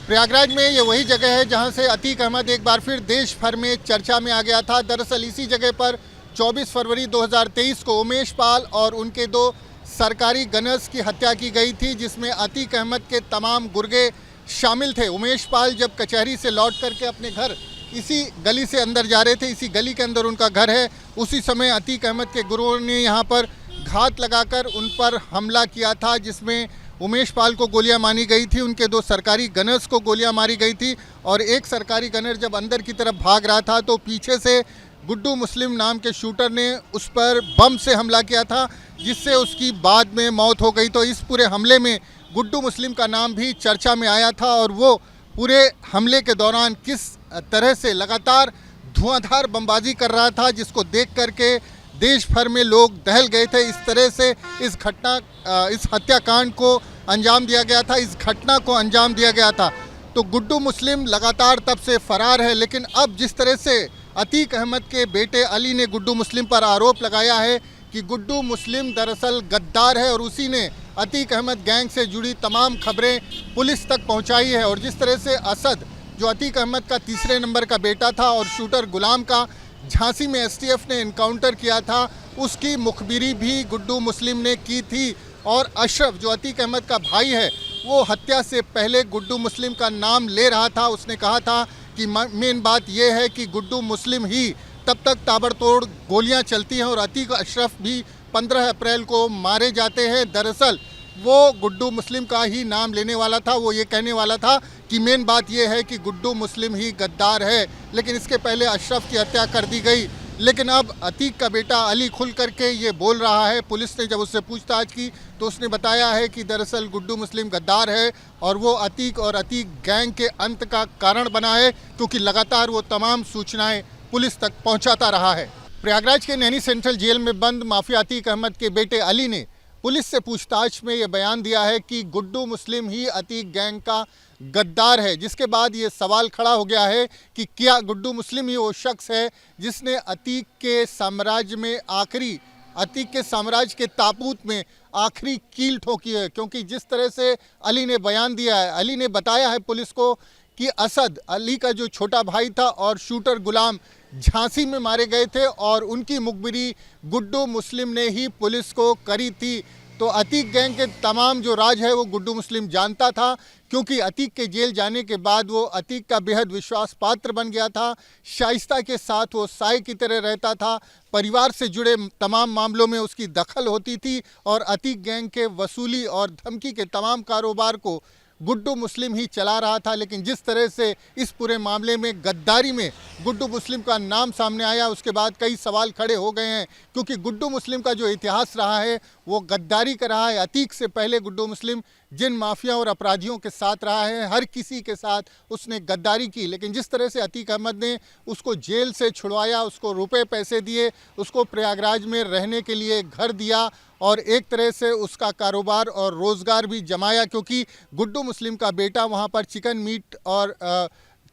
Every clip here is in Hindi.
प्रयागराज में ये वही जगह है जहां से अतीक अहमद एक बार फिर देश भर में चर्चा में आ गया था। दरअसल इसी जगह पर 24 फरवरी 2023 को उमेश पाल और उनके दो सरकारी गनर्स की हत्या की गई थी, जिसमें अतीक अहमद के तमाम गुर्गे शामिल थे। उमेश पाल जब कचहरी से लौट करके अपने घर इसी गली से अंदर जा रहे थे, इसी गली के अंदर उनका घर है, उसी समय अतीक अहमद के गुर्गों ने यहाँ पर घात लगाकर उन पर हमला किया था, जिसमें उमेश पाल को गोलियां मारी गई थी, उनके दो सरकारी गनर्स को गोलियां मारी गई थी। और एक सरकारी गनर जब अंदर की तरफ भाग रहा था तो पीछे से गुड्डू मुस्लिम नाम के शूटर ने उस पर बम से हमला किया था, जिससे उसकी बाद में मौत हो गई। तो इस पूरे हमले में गुड्डू मुस्लिम का नाम भी चर्चा में आया था और वो पूरे हमले के दौरान किस तरह से लगातार धुआंधार बमबाजी कर रहा था, जिसको देख करके देश भर में लोग दहल गए थे। इस तरह से इस हत्याकांड को अंजाम दिया गया था, इस घटना को अंजाम दिया गया था। तो गुड्डू मुस्लिम लगातार तब से फरार है, लेकिन अब जिस तरह से अतीक अहमद के बेटे अली ने गुड्डू मुस्लिम पर आरोप लगाया है कि गुड्डू मुस्लिम दरअसल गद्दार है और उसी ने अतीक अहमद गैंग से जुड़ी तमाम खबरें पुलिस तक पहुंचाई है। और जिस तरह से असद, जो अतीक अहमद का तीसरे नंबर का बेटा था, और शूटर गुलाम का झांसी में एसटीएफ ने इनकाउंटर किया था, उसकी मुखबिरी भी गुड्डू मुस्लिम ने की थी। और अशरफ, जो अतीक अहमद का भाई है, वो हत्या से पहले गुड्डू मुस्लिम का नाम ले रहा था। उसने कहा था कि मेन बात यह है कि गुड्डू मुस्लिम ही तब तक ताबड़तोड़ गोलियां चलती हैं और अतीक अशरफ भी 15 अप्रैल को मारे जाते हैं। दरअसल वो गुड्डू मुस्लिम का ही नाम लेने वाला था, वो ये कहने वाला था कि मेन बात यह है कि गुड्डू मुस्लिम ही गद्दार है, लेकिन इसके पहले अशरफ की हत्या कर दी गई। लेकिन अब अतीक का बेटा अली खुल करके ये बोल रहा है। पुलिस ने जब उससे पूछताछ की तो उसने बताया है कि दरअसल गुड्डू मुस्लिम गद्दार है और वो अतीक और अतीक गैंग के अंत का कारण बना है, क्योंकि लगातार वो तमाम सूचनाएं पुलिस तक पहुंचाता रहा है। प्रयागराज के नैनी सेंट्रल जेल में बंद माफिया अतीक अहमद के बेटे अली ने पुलिस से पूछताछ में ये बयान दिया है कि गुड्डू मुस्लिम ही अतीक गैंग का गद्दार है, जिसके बाद ये सवाल खड़ा हो गया है कि क्या गुड्डू मुस्लिम ही वो शख्स है जिसने अतीक के साम्राज्य में अतीक के साम्राज्य के ताबूत में आखिरी कील ठोकी है। क्योंकि जिस तरह से अली ने बयान दिया है, अली ने बताया है पुलिस को कि असद, अली का जो छोटा भाई था, और शूटर गुलाम झांसी में मारे गए थे और उनकी मुखबिरी गुड्डू मुस्लिम ने ही पुलिस को करी थी। तो अतीक गैंग के तमाम जो राज है वो गुड्डू मुस्लिम जानता था, क्योंकि अतीक के जेल जाने के बाद वो अतीक का बेहद विश्वास पात्र बन गया था। शाइस्ता के साथ वो साय की तरह रहता था, परिवार से जुड़े तमाम मामलों में उसकी दखल होती थी और अतीक गैंग के वसूली और धमकी के तमाम कारोबार को गुड्डू मुस्लिम ही चला रहा था। लेकिन जिस तरह से इस पूरे मामले में गद्दारी में गुड्डू मुस्लिम का नाम सामने आया, उसके बाद कई सवाल खड़े हो गए हैं, क्योंकि गुड्डू मुस्लिम का जो इतिहास रहा है वो गद्दारी का रहा है। अतीक से पहले गुड्डू मुस्लिम जिन माफिया और अपराधियों के साथ रहा है, हर किसी के साथ उसने गद्दारी की। लेकिन जिस तरह से अतीक अहमद ने उसको जेल से छुड़वाया, उसको रुपए पैसे दिए, उसको प्रयागराज में रहने के लिए घर दिया और एक तरह से उसका कारोबार और रोज़गार भी जमाया, क्योंकि गुड्डू मुस्लिम का बेटा वहाँ पर चिकन मीट और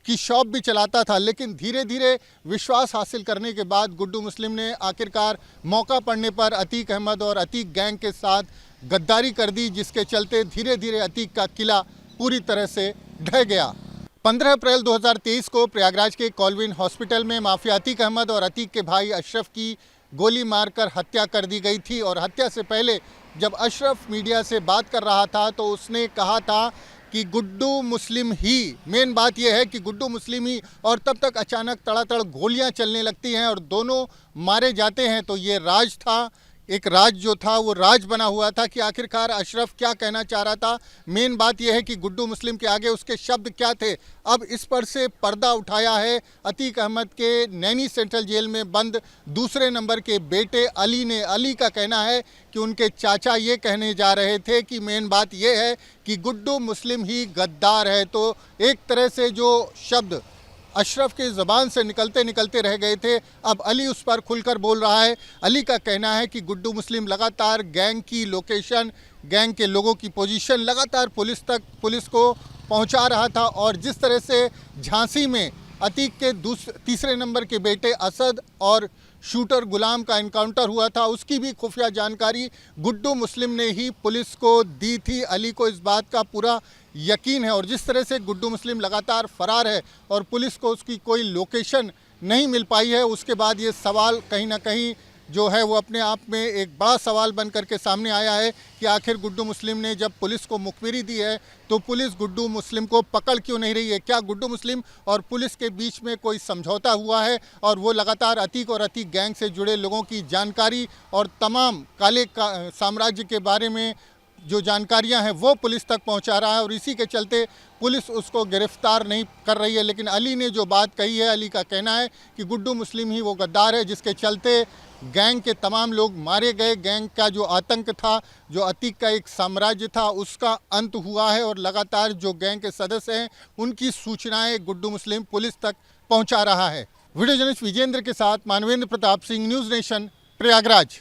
की शॉप भी चलाता था। लेकिन धीरे धीरे विश्वास हासिल करने के बाद गुड्डू मुस्लिम ने आखिरकार मौका पड़ने पर अतीक अहमद और अतीक गैंग के साथ गद्दारी कर दी, जिसके चलते धीरे धीरे अतीक का किला पूरी तरह से ढह गया। 15 अप्रैल 2023 को प्रयागराज के कॉलविन हॉस्पिटल में माफिया अतीक अहमद और अतीक के भाई अशरफ की गोली मारकर हत्या कर दी गई थी। और हत्या से पहले जब अशरफ मीडिया से बात कर रहा था तो उसने कहा था कि गुड्डू मुस्लिम ही, मेन बात यह है कि गुड्डू मुस्लिम ही, और तब तक अचानक तड़ातड़ गोलियां चलने लगती हैं और दोनों मारे जाते हैं। तो ये राज था, एक राज जो था वो राज बना हुआ था कि आखिरकार अशरफ क्या कहना चाह रहा था। मेन बात यह है कि गुड्डू मुस्लिम के आगे उसके शब्द क्या थे। अब इस पर से पर्दा उठाया है अतीक अहमद के नैनी सेंट्रल जेल में बंद दूसरे नंबर के बेटे अली ने। अली का कहना है कि उनके चाचा ये कहने जा रहे थे कि मेन बात यह है कि गुड्डू मुस्लिम ही गद्दार है। तो एक तरह से जो शब्द अशरफ की ज़बान से निकलते निकलते रह गए थे, अब अली उस पर खुलकर बोल रहा है। अली का कहना है कि गुड्डू मुस्लिम लगातार गैंग की लोकेशन, गैंग के लोगों की पोजीशन लगातार पुलिस को पहुंचा रहा था। और जिस तरह से झांसी में अतीक के तीसरे नंबर के बेटे असद और शूटर गुलाम का एनकाउंटर हुआ था, उसकी भी खुफिया जानकारी गुड्डू मुस्लिम ने ही पुलिस को दी थी। अली को इस बात का पूरा यकीन है और जिस तरह से गुड्डू मुस्लिम लगातार फरार है और पुलिस को उसकी कोई लोकेशन नहीं मिल पाई है, उसके बाद ये सवाल कहीं ना कहीं जो है वो अपने आप में एक बड़ा सवाल बन करके सामने आया है कि आखिर गुड्डू मुस्लिम ने जब पुलिस को मुखबिरी दी है तो पुलिस गुड्डू मुस्लिम को पकड़ क्यों नहीं रही है। क्या गुड्डू मुस्लिम और पुलिस के बीच में कोई समझौता हुआ है और वो लगातार अतीक और अतीक गैंग से जुड़े लोगों की जानकारी और तमाम काले साम्राज्य के बारे में जो जानकारियां हैं वो पुलिस तक पहुंचा रहा है और इसी के चलते पुलिस उसको गिरफ्तार नहीं कर रही है। लेकिन अली ने जो बात कही है, अली का कहना है कि गुड्डू मुस्लिम ही वो गद्दार है जिसके चलते गैंग के तमाम लोग मारे गए। गैंग का जो आतंक था, जो अतीक का एक साम्राज्य था, उसका अंत हुआ है और लगातार जो गैंग के सदस्य हैं उनकी सूचनाएं गुड्डू मुस्लिम पुलिस तक पहुंचा रहा है। वीडियो जर्नलिस्ट विजेंद्र के साथ मानवेंद्र प्रताप सिंह, न्यूज़ नेशन, प्रयागराज।